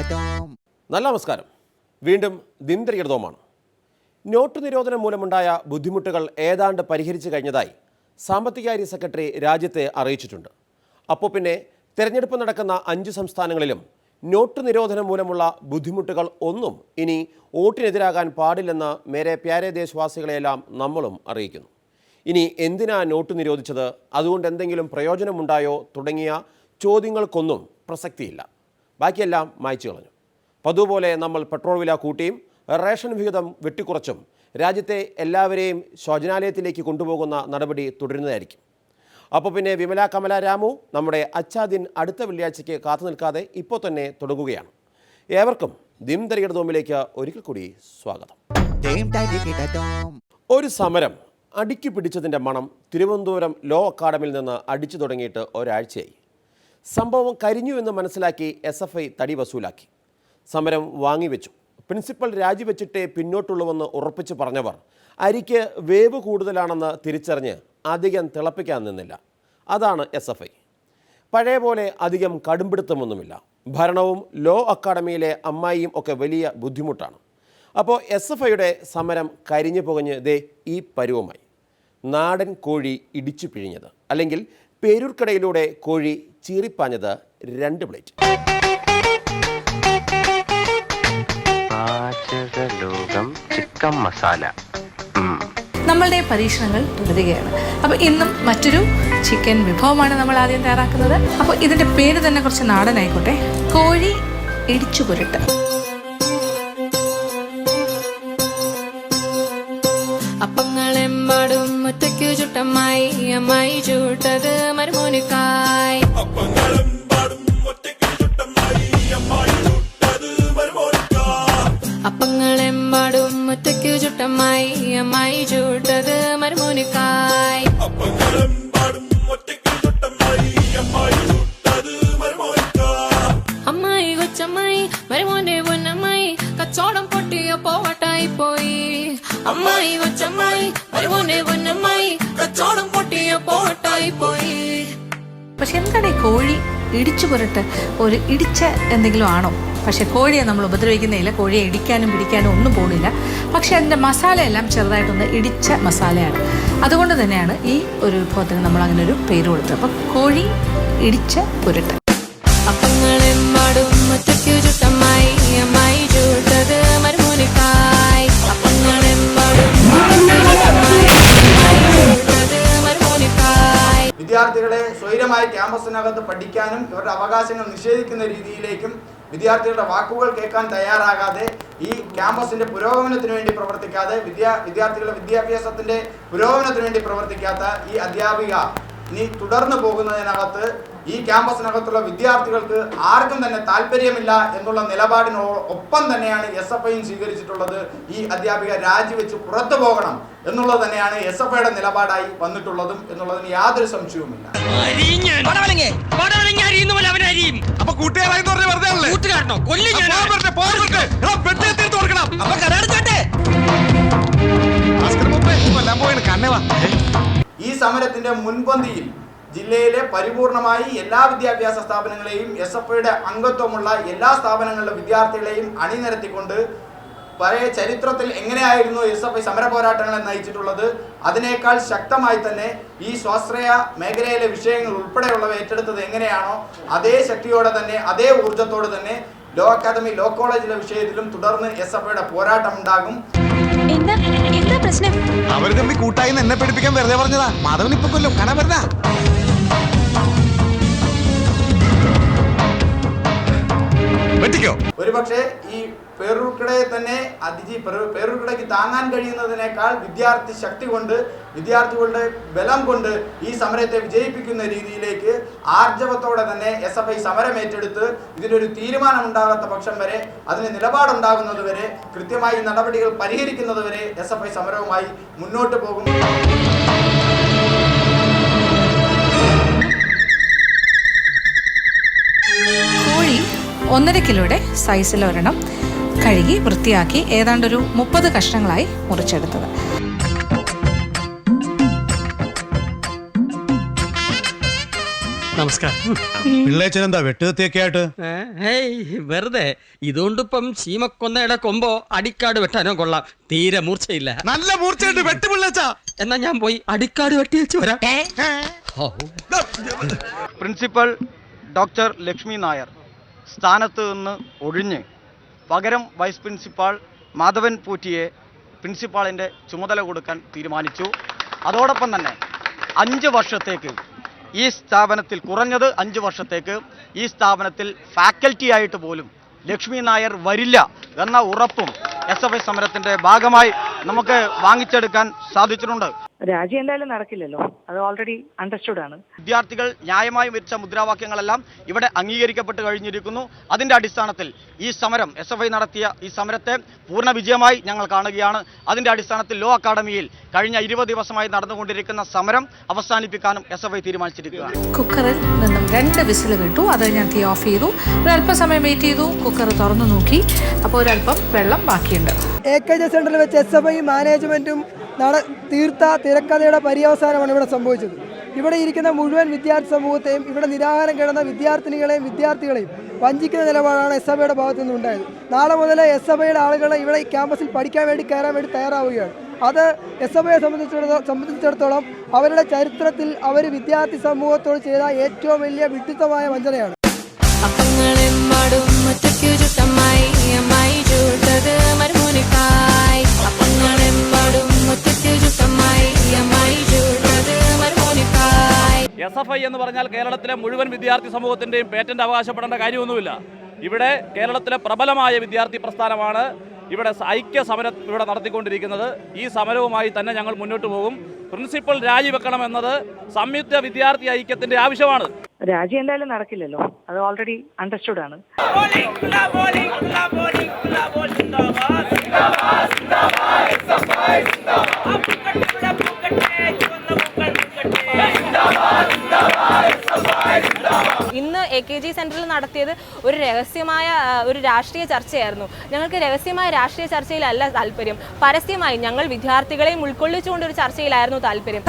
നല്ല നമസ്കാരം. വീണ്ടും ദിനദരികിടതോമാണ്. നോട്ട് നിരോധനം മൂലമുണ്ടായ ബുദ്ധിമുട്ടുകൾ ഏതാണ്ട് പരിഹരിച്ചു കഴിഞ്ഞതായി സാമ്പത്തികാര്യ സെക്രട്ടറി രാജ്യത്തെ അറിയിച്ചിട്ടുണ്ട്. അപ്പോൾ പിന്നെ തെരഞ്ഞെടുപ്പ് നടക്കുന്ന 5 സംസ്ഥാനങ്ങളിലും നോട്ട് നിരോധനം മൂലമുള്ള ബുദ്ധിമുട്ടുകൾ ഒന്നും ഇനി വോട്ടിനെതിരാകാൻ പാടില്ലെന്ന് മേരെ പ്യാരെ ദേശവാസികളെയെല്ലാം നമ്മളും അറിയിക്കുന്നു. ഇനി എന്തിനാ നോട്ട് നിരോധിച്ചത്, അതുകൊണ്ട് എന്തെങ്കിലും പ്രയോജനമുണ്ടായോ തുടങ്ങിയ ചോദ്യങ്ങൾക്കൊന്നും പ്രസക്തിയില്ല. ബാക്കിയെല്ലാം മായ്ച്ചു കളഞ്ഞു. പതുപോലെ നമ്മൾ പെട്രോൾ വില കൂട്ടിയും റേഷൻ വിഹിതം വെട്ടിക്കുറച്ചും രാജ്യത്തെ എല്ലാവരെയും ശോചനാലയത്തിലേക്ക് കൊണ്ടുപോകുന്ന നടപടി തുടരുന്നതായിരിക്കും. അപ്പോൾ പിന്നെ വിമല കമല രാമു നമ്മുടെ അച്ചാദിൻ അടുത്ത വെള്ളിയാഴ്ചയ്ക്ക് കാത്തു നിൽക്കാതെ ഇപ്പോൾ തന്നെ തുടങ്ങുകയാണ്. ഏവർക്കും ദിനദരികിടതോമിലേക്ക് ഒരിക്കൽ കൂടി സ്വാഗതം. ഒരു സമരം അടുക്കി പിടിച്ചതിൻ്റെ മണം തിരുവനന്തപുരം ലോ അക്കാഡമിയിൽ നിന്ന് അടിച്ചു തുടങ്ങിയിട്ട് ഒരാഴ്ചയായി. സംഭവം കരിഞ്ഞു എന്ന് മനസ്സിലാക്കി SFI തടി വസൂലാക്കി. സമരം വാങ്ങിവെച്ചു. പ്രിൻസിപ്പൽ രാജിവെച്ചിട്ടേ പിന്നോട്ടുള്ളൂവെന്ന് ഉറപ്പിച്ച് പറഞ്ഞവർ അരിക്ക് വേവ് കൂടുതലാണെന്ന് തിരിച്ചറിഞ്ഞ് അധികം തിളപ്പിക്കാൻ നിന്നില്ല. അതാണ് SFI. പഴയ പോലെ അധികം കടുംപിടുത്തമൊന്നുമില്ല. ഭരണവും ലോ അക്കാഡമിയിലെ അമ്മായിയും ഒക്കെ വലിയ ബുദ്ധിമുട്ടാണ്. അപ്പോൾ SFIയുടെ സമരം കരിഞ്ഞു പുകഞ്ഞ് ദേ ഈ പരുവമായി. നാടൻ കോഴി ഇടിച്ചു പിഴിഞ്ഞത്, അല്ലെങ്കിൽ പേരൂർക്കടയിലൂടെ കോഴി ചീറിപ്പാഞ്ഞത് 2 പ്ലേറ്റ്. ചിക്കൻ മസാല നമ്മളുടെ പരീക്ഷണങ്ങൾ തുടരുകയാണ്. അപ്പോൾ ഇന്നും മറ്റൊരു ചിക്കൻ വിഭവമാണ് നമ്മൾ ആദ്യം തയ്യാറാക്കുന്നത്. അപ്പോൾ ഇതിൻ്റെ പേര് തന്നെ കുറച്ച് നാടനായിക്കോട്ടെ, കോഴി ഇടിച്ചു പുരട്ട്. അപ്പങ്ങളെമ്പാടും ഒറ്റയ്ക്കു ചുട്ടമ്മായി, അമ്മായി ചൂട്ടത് മരുമോനിക്കായി. അപ്പങ്ങളെമ്പാടും ഒറ്റയ്ക്കു ചുട്ടമ്മായി, അമ്മായി ചൂട്ടത് മരുമോനിക്കായി. അമ്മായി കൊച്ചമ്മായി മരുമോന്റെ പൊന്നമ്മായി, കച്ചോടം പൊട്ടിയ പോവട്ടായി പോയി. അമ്മായി കൊച്ചമ്മായി മരുമോന്റെ പൊന്നമ്മായി, കച്ചോടം പൊട്ടിയ പോവട്ടായി പോയി. പക്ഷെ എന്താണ് ഈ കോഴി ഇടിച്ചു പുരട്ട്? ഒരു ഇടിച്ച എന്തെങ്കിലും ആണോ? പക്ഷെ കോഴിയെ നമ്മൾ ഉപദ്രവിക്കുന്നില്ല, കോഴിയെ ഇടിക്കാനും പിടിക്കാനും ഒന്നും പോകുന്നില്ല. പക്ഷെ അതിൻ്റെ മസാലയെല്ലാം ചെറുതായിട്ടൊന്ന് ഇടിച്ച മസാലയാണ്. അതുകൊണ്ട് തന്നെയാണ് ഈ ഒരു വിഭവത്തിന് നമ്മൾ അങ്ങനെ ഒരു പേര് കൊടുത്തത്. അപ്പം കോഴി ഇടിച്ച പുരട്ട്. അപ്പങ്ങളെമ്പാടും ഒറ്റയ്ക്കു ചുട്ടമ്മായി, അമ്മായി ചൂട്ടത് മരുമോനിക്കായി. അപ്പങ്ങളെമ്പാടും വിദ്യാർത്ഥികളെ സ്വൈരമായി ക്യാമ്പസിനകത്ത് പഠിക്കാനും ഇവരുടെ അവകാശങ്ങൾ നിഷേധിക്കുന്ന രീതിയിലേക്കും വിദ്യാർത്ഥികളുടെ വാക്കുകൾ കേൾക്കാൻ തയ്യാറാകാതെ ഈ ക്യാമ്പസിന്റെ പുരോഗമനത്തിന് വേണ്ടി പ്രവർത്തിക്കാതെ വിദ്യാർത്ഥികളുടെ വിദ്യാഭ്യാസത്തിന്റെ പുരോഗമനത്തിന് വേണ്ടി പ്രവർത്തിക്കാത്ത ഈ അധ്യാപിക ഇനി തുടർന്നു പോകുന്നതിനകത്ത് ഈ ക്യാമ്പസിനകത്തുള്ള വിദ്യാർത്ഥികൾക്ക് ആർക്കും തന്നെ താല്പര്യമില്ല എന്നുള്ള നിലപാടിനൊപ്പം തന്നെയാണ് SFIയും സ്വീകരിച്ചിട്ടുള്ളത്. ഈ അധ്യാപിക രാജിവെച്ച് പുറത്തു പോകണം എന്നുള്ളത് തന്നെയാണ് SFIയുടെ നിലപാടായി വന്നിട്ടുള്ളതും എന്നുള്ളതിന് യാതൊരു സംശയവുമില്ല. ഈ സമരത്തിന്റെ മുൻപന്തിയിൽ ജില്ലയിലെ പരിപൂർണമായി എല്ലാ വിദ്യാഭ്യാസ സ്ഥാപനങ്ങളെയും SFIയുടെ അംഗത്വമുള്ള എല്ലാ സ്ഥാപനങ്ങളിലെ വിദ്യാർത്ഥികളെയും അണിനിരത്തിക്കൊണ്ട് പഴയ ചരിത്രത്തിൽ എങ്ങനെയായിരുന്നു SFI സമര പോരാട്ടങ്ങളെ നയിച്ചിട്ടുള്ളത് അതിനേക്കാൾ ശക്തമായി തന്നെ ഈ സ്വാശ്രയ മേഖലയിലെ വിഷയങ്ങൾ ഉൾപ്പെടെയുള്ളവ ഏറ്റെടുത്തത് എങ്ങനെയാണോ അതേ ശക്തിയോടെ തന്നെ അതേ ഊർജത്തോടെ തന്നെ ലോ അക്കാദമി ലോ കോളേജിലെ വിഷയത്തിലും തുടർന്ന് SFIയുടെ പോരാട്ടം ഉണ്ടാകും. എന്താ പ്രശ്നം? അവർ തമ്മിൽ കൂട്ടായി എന്നെ പഠിപ്പിക്കാൻ വെറുതെ പറഞ്ഞതാ. മാധവൻ ഇപ്പൊ കൊല്ലും കാണാൻ വരുന്ന. ഒരുപക്ഷെ ഈ പേരൂർക്കടയെ തന്നെ പേരൂർക്കടയ്ക്ക് താങ്ങാൻ കഴിയുന്നതിനേക്കാൾ വിദ്യാർത്ഥി ശക്തി കൊണ്ട് വിദ്യാർത്ഥികളുടെ ബലം കൊണ്ട് ഈ സമരത്തെ വിജയിപ്പിക്കുന്ന രീതിയിലേക്ക് ആർജവത്തോടെ തന്നെ SFI സമരം ഏറ്റെടുത്ത് ഇതിനൊരു തീരുമാനം ഉണ്ടാകാത്ത പക്ഷം വരെ, അതിന് നിലപാടുണ്ടാകുന്നത് വരെ, കൃത്യമായി നടപടികൾ പരിഹരിക്കുന്നത് വരെ SFI സമരവുമായി മുന്നോട്ട് പോകും. കോഴി 1.5 കിലോയുടെ സൈസിലൊരെണ്ണം കഴുകി വൃത്തിയാക്കി ഏതാണ്ടൊരു 30 കഷ്ണങ്ങളായി മുറിച്ചെടുത്തത്. നമസ്കാരം. പിള്ളേച്ചനെന്താ വെട്ടുകത്തിയൊക്കെ ആയിട്ട്? വെറുതെ ഇതുകൊണ്ടിപ്പം ശീമക്കൊന്നയുടെ കൊമ്പോ അടിക്കാട് വെട്ടാനോ കൊള്ളാം. തീരെ മൂർച്ചയില്ല. നല്ല മൂർച്ചയുണ്ട്, വെട്ട് പിള്ളേച്ച. എന്നാ ഞാൻ പോയി അടിക്കാട് വെട്ടി വെച്ച് വരാം. പ്രിൻസിപ്പൽ ഡോക്ടർ ലക്ഷ്മി നായർ സ്ഥാനത്ത് നിന്ന് ഒഴിഞ്ഞ് പകരം വൈസ് പ്രിൻസിപ്പാൾ മാധവൻ പൂറ്റിയെ പ്രിൻസിപ്പാളിൻ്റെ ചുമതല കൊടുക്കാൻ തീരുമാനിച്ചു. അതോടൊപ്പം തന്നെ 5 വർഷത്തേക്ക് ഈ സ്ഥാപനത്തിൽ, കുറഞ്ഞത് 5 വർഷത്തേക്ക് ഈ സ്ഥാപനത്തിൽ ഫാക്കൽറ്റി ആയിട്ട് പോലും ലക്ഷ്മി നായർ വരില്ല എന്ന ഉറപ്പും SFI സമരത്തിൻ്റെ ഭാഗമായി നമുക്ക് വാങ്ങിച്ചെടുക്കാൻ സാധിച്ചിട്ടുണ്ട്. രാജി എന്തായാലും നടക്കില്ലല്ലോ, അത് ഓൾറെഡി അണ്ടർസ്റ്റുഡ് ആണ്. വിദ്യാർത്ഥികൾ ന്യായമായി വെച്ച മുദ്രാവാക്യങ്ങളെല്ലാം ഇവിടെ അംഗീകരിക്കപ്പെട്ട് കഴിഞ്ഞിരിക്കുന്നു. അതിൻ്റെ അടിസ്ഥാനത്തിൽ ഈ സമരം, SFI നടത്തിയ ഈ സമരത്തെ പൂർണ്ണ വിജയമായി ഞങ്ങൾ കാണുകയാണ്. അതിൻ്റെ അടിസ്ഥാനത്തിൽ ലോ അക്കാഡമിയിൽ കഴിഞ്ഞ 20 ദിവസമായി നടന്നുകൊണ്ടിരിക്കുന്ന സമരം അവസാനിപ്പിക്കാനും SFI തീരുമാനിച്ചിരിക്കുകയാണ്. കുക്കറിൽ നിന്നും 2 വിസിൽ കിട്ടു. അത് ഞാൻ തീ ഓഫ് ചെയ്തു. ഒരല്പസമയം വെയിറ്റ് ചെയ്തു. കുക്കർ തുറന്നു നോക്കി. അപ്പോൾ ഒരല്പം വെള്ളം ബാക്കിയുണ്ട്. AKJ സെന്ററിൽ വെച്ച് SFI മാനേജ്മെന്റും തീർത്ത തിരക്കഥയുടെ പര്യവസാനമാണ് ഇവിടെ സംഭവിച്ചത്. ഇവിടെ ഇരിക്കുന്ന മുഴുവൻ വിദ്യാർത്ഥി സമൂഹത്തെയും, ഇവിടെ നിരാഹാരം കിടന്ന വിദ്യാർത്ഥിനികളെയും വിദ്യാർത്ഥികളെയും വഞ്ചിക്കുന്ന നിലപാടാണ് SFIയുടെ ഭാഗത്തു നിന്നുണ്ടായത്. നാളെ മുതൽ SFIയുടെ ആളുകൾ ഇവിടെ ഈ ക്യാമ്പസിൽ പഠിക്കാൻ വേണ്ടി കയറാൻ വേണ്ടി തയ്യാറാവുകയാണ്. അത് SFIയെ സംബന്ധിച്ചിടത്തോളം അവരുടെ ചരിത്രത്തിൽ അവർ വിദ്യാർത്ഥി സമൂഹത്തോട് ചെയ്ത ഏറ്റവും വലിയ വിഡ്ഢിത്തമായ വഞ്ചനയാണ്. SFI എന്ന് പറഞ്ഞാൽ കേരളത്തിലെ മുഴുവൻ വിദ്യാർത്ഥി സമൂഹത്തിൻ്റെയും പേറ്റന്റ് അവകാശപ്പെടേണ്ട കാര്യമൊന്നുമില്ല. ഇവിടെ കേരളത്തിലെ പ്രബലമായ വിദ്യാർത്ഥി പ്രസ്ഥാനമാണ് ഇവിടെ ഐക്യ സമരം ഇവിടെ നടത്തിക്കൊണ്ടിരിക്കുന്നത്. ഈ സമരവുമായി തന്നെ ഞങ്ങൾ മുന്നോട്ട് പോകും. പ്രിൻസിപ്പൽ രാജിവെക്കണമെന്നത് സംയുക്ത വിദ്യാർത്ഥി ഐക്യത്തിന്റെ ആവശ്യമാണ്. രാജി എന്തായാലും നടക്കില്ലല്ലോ, അത് ഓൾറെഡി അണ്ടർസ്റ്റുഡ് ആണ്. ഇന്ന് AKG സെന്ററിൽ നടത്തിയത് ഒരു രഹസ്യമായ ഒരു രാഷ്ട്രീയ ചർച്ചയായിരുന്നു. ഞങ്ങൾക്ക് രഹസ്യമായ രാഷ്ട്രീയ ചർച്ചയിലല്ല താല്പര്യം, പരസ്യമായി ഞങ്ങൾ വിദ്യാർത്ഥികളെയും ഉൾക്കൊള്ളിച്ചുകൊണ്ട് ഒരു ചർച്ചയിലായിരുന്നു താല്പര്യം.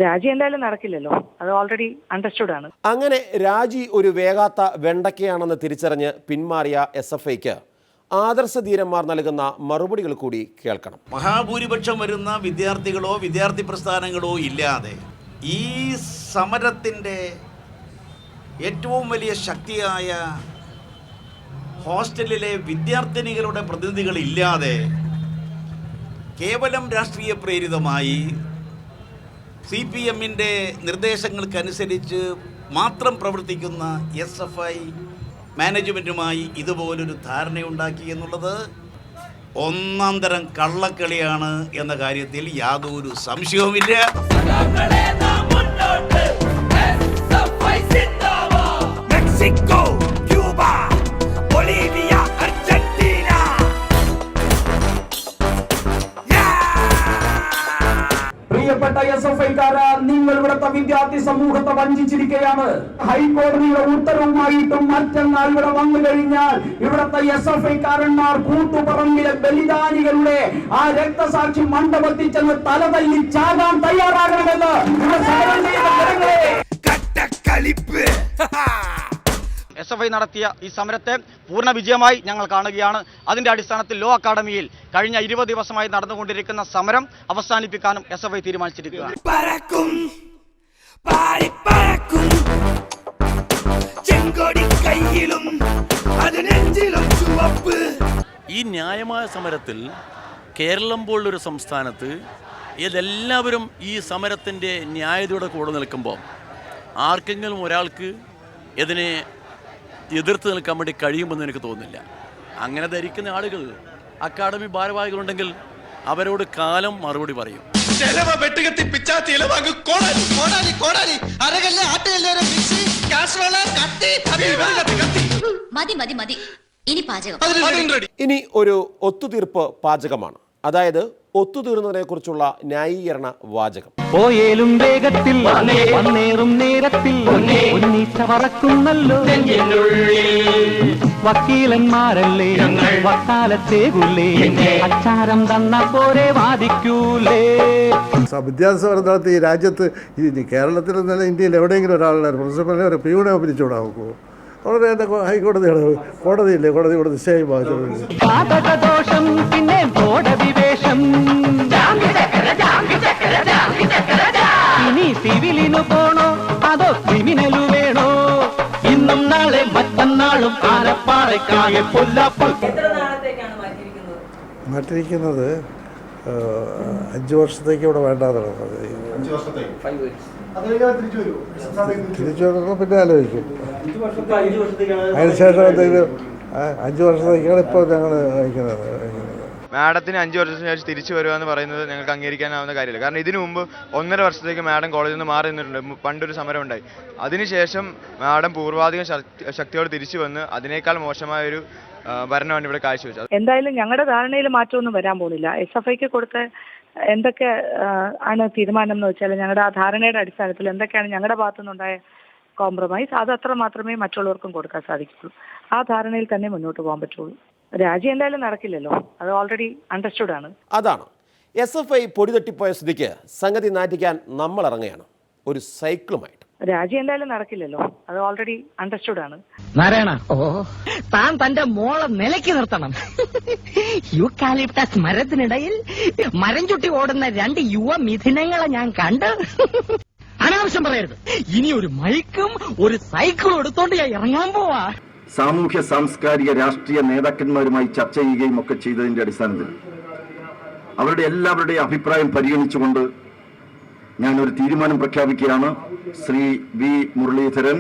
രാജി എന്തായാലും നടക്കില്ലല്ലോ, അത് ഓൾറെഡി അണ്ടർസ്റ്റുഡ് ആണ്. അങ്ങനെ രാജി ഒരു വേഗാത്ത വെണ്ടക്കയാണെന്ന് തിരിച്ചറിഞ്ഞ് പിന്മാറിയ SFIക്ക് ആദർശധീരന്മാർ നൽകുന്ന മറുപടികൾ കൂടി കേൾക്കണം. മഹാഭൂരിപക്ഷം വരുന്ന വിദ്യാർത്ഥികളോ വിദ്യാർത്ഥി പ്രസ്ഥാനങ്ങളോ ഇല്ലാതെ ഈ സമരത്തിൻ്റെ ഏറ്റവും വലിയ ശക്തിയായ ഹോസ്റ്റലിലെ വിദ്യാർത്ഥിനികളുടെ പ്രതിനിധികളില്ലാതെ കേവലം രാഷ്ട്രീയ പ്രേരിതമായി CPMൻ്റെ നിർദ്ദേശങ്ങൾക്കനുസരിച്ച് മാത്രം പ്രവർത്തിക്കുന്ന SFI മാനേജ്മെൻറ്റുമായി ഇതുപോലൊരു ധാരണയുണ്ടാക്കി എന്നുള്ളത് ഒന്നാം തരം കള്ളക്കളിയാണ് എന്ന കാര്യത്തിൽ യാതൊരു സംശയവുമില്ല. Mexico, Cuba, Bolivia, Argentina. പ്രിയപ്പെട്ട SFIക്കാര്, നിങ്ങൾ ഇവിടുത്തെ വിദ്യാർത്ഥി സമൂഹത്തെ വഞ്ചിച്ചിരിക്കുകയാണ്. ഹൈക്കോടതിയുടെ ഉത്തരവുമായിട്ടും മറ്റന്നാൾ ഇവിടെ വന്നു കഴിഞ്ഞാൽ ഇവിടുത്തെ SFIക്കാരന്മാർ കൂട്ടുപറമ്പിലെ ബലിദാനികളുടെ ആ രക്തസാക്ഷി മണ്ഡപത്തിൽ ചെന്ന് തലതല്ലി ചാകാൻ തയ്യാറാകണമെന്ന് SFI നടത്തിയ ഈ സമരത്തെ പൂർണ്ണ വിജയമായി ഞങ്ങൾ കാണുകയാണ്. അതിൻ്റെ അടിസ്ഥാനത്തിൽ ലോ അക്കാഡമിയിൽ കഴിഞ്ഞ 20 ദിവസമായി നടന്നുകൊണ്ടിരിക്കുന്ന സമരം അവസാനിപ്പിക്കാനും SFI തീരുമാനിച്ചിരിക്കുകയാണ്. ഈ ന്യായമായ സമരത്തിൽ കേരളം പോലുള്ളൊരു സംസ്ഥാനത്ത് ഇതെല്ലാവരും ഈ സമരത്തിൻ്റെ ന്യായതയോടെ കൂടെ നിൽക്കുമ്പോൾ ആർക്കെങ്കിലും ഒരാൾക്ക് ഇതിനെ എതിർത്ത് നിൽക്കാൻ വേണ്ടി കഴിയുമെന്ന് എനിക്ക് തോന്നുന്നില്ല. അങ്ങനെ ധരിക്കുന്ന ആളുകൾ അക്കാഡമി ഭാരവാഹികളുണ്ടെങ്കിൽ അവരോട് കാലം മറുപടി പറയും. ചെലവ വെട്ടുകത്തി പിച്ചാ ചിലവാങ്ങ് കോടാലി കോടാലി കോടാലി അരകല്ല് ആട്ടുകല്ല് മിക്സി കാസറോള കത്തി കത്തി മതി മതി മതി ഇനി പാചകം. ഇനി ഒരു ഒത്തുതീർപ്പ് പാചകമാണ്, അതായത് ഒത്തുതീർന്നതിനെ കുറിച്ചുള്ള ന്യായീകരണ വാചകം. പോയേലും വേഗത്തിൽ വന്നേറും നേരത്തിൽ ഉന്നീച്ച പറക്കുന്നല്ലോ വക്കീലന്മാരല്ലേ വക്കാലത്തേകുല്ലേ അച്ചാരം തന്ന പോരെ വാദിക്കൂലേ. വിദ്യാഭ്യാസം നടത്തി ഈ രാജ്യത്ത് കേരളത്തിൽ നിന്നല്ല ഇന്ത്യയിൽ എവിടെയെങ്കിലും ഒരാളുടെ പ്രിൻസിപ്പലിനെ ഒരു പിയൂണെ പിരിച്ചുകൂടാ നോക്കുമോ? വളരെ ഹൈക്കോടതിയാണ്, കോടതിയില്ലേ, കോടതി ഇവിടെ നിശ്ചയം പാതകദോഷം പിന്നെ കോടതി വേഷം ഇനി സിവിലിനു പോണോ അതോ ക്രിമിനലു വേണോ? ഇന്നും നാളെ മറ്റന്നാളും ആനപ്പാറയ്ക്കാകെ പൊല്ലാപ്പോൾ. മാറ്റിയിരിക്കുന്നത് 5 വർഷത്തേക്ക് ഇവിടെ വേണ്ടാതാണ്. തിരിച്ചു വരണം, പിന്നെ ആലോചിക്കും. അതിനുശേഷം എന്തെങ്കിലും 5 വർഷത്തേക്കാണ് ഇപ്പോൾ ഞങ്ങൾ അയക്കുന്നത്. മാഡത്തിന് 5 വർഷത്തിന് ശേഷം തിരിച്ചു വരിക എന്ന് പറയുന്നത് ഞങ്ങൾക്ക് അംഗീകരിക്കാനാവുന്ന കാര്യമില്ല. കാരണം ഇതിനു മുമ്പ് 1.5 വർഷത്തേക്ക് മാഡം കോളേജിൽ നിന്ന് മാറി നിന്നിട്ടുണ്ട്. പണ്ടൊരു സമരം ഉണ്ടായി. അതിനുശേഷം മാഡം പൂർവാധികം ശക്തിയോട് തിരിച്ചു വന്ന് അതിനേക്കാൾ മോശമായൊരു ഭരണമാണ് ഇവിടെ കാഴ്ചവെച്ചത്. എന്തായാലും ഞങ്ങളുടെ ധാരണയിൽ മാറ്റമൊന്നും വരാൻ പോകുന്നില്ല. SFIക്ക് കൊടുത്ത എന്തൊക്കെ ആണ് തീരുമാനം എന്ന് വെച്ചാൽ ഞങ്ങളുടെ ആ ധാരണയുടെ അടിസ്ഥാനത്തിൽ എന്തൊക്കെയാണ് ഞങ്ങളുടെ ഭാഗത്തുനിന്നുണ്ടായ കോംപ്രമൈസ്, അത് അത്ര മാത്രമേ മറ്റുള്ളവർക്കും കൊടുക്കാൻ സാധിക്കുള്ളൂ. ആ ധാരണയിൽ തന്നെ മുന്നോട്ട് പോകാൻ പറ്റുള്ളൂ. രാജ്യം എന്തായാലും നടക്കില്ലല്ലോ, അത് ഓൾറെഡി അണ്ടർസ്റ്റുഡ് ആണ്. അതാണ് SFI പൊടി തട്ടിപ്പോയ സ്ഥിതിക്ക് സംഗതി നാറ്റിക്കാൻ നമ്മൾ ഇറങ്ങുകയാണ്, ഒരു സൈക്കിളുമായിട്ട്. രാജ്യം എന്തായാലും നടക്കില്ലല്ലോ, അത് ഓൾറെഡി അണ്ടർസ്റ്റുഡ് ആണ്. നാരായണ, താൻ തന്റെ മോളെ നിലയ്ക്ക് നിർത്തണം. യൂക്കാലിപ്റ്റസ് മരത്തിനിടയിൽ മരം ചുട്ടി ഓടുന്ന 2 യുവ മിഥുനങ്ങളെ ഞാൻ കണ്ട്. അനാവശ്യം പറയരുത്. ഇനി ഒരു മൈക്കും ഒരു സൈക്കിളും എടുത്തോണ്ട് ഞാൻ ഇറങ്ങാൻ പോവാ. സാമൂഹ്യ സാംസ്കാരിക രാഷ്ട്രീയ നേതാക്കന്മാരുമായി ചർച്ച ചെയ്യുകയും ഒക്കെ ചെയ്തതിന്റെ അടിസ്ഥാനത്തിൽ അവരുടെ എല്ലാവരുടെയും അഭിപ്രായം പരിഗണിച്ചുകൊണ്ട് ഞാനൊരു തീരുമാനം പ്രഖ്യാപിക്കുകയാണ്. ശ്രീ വി. മുരളീധരൻ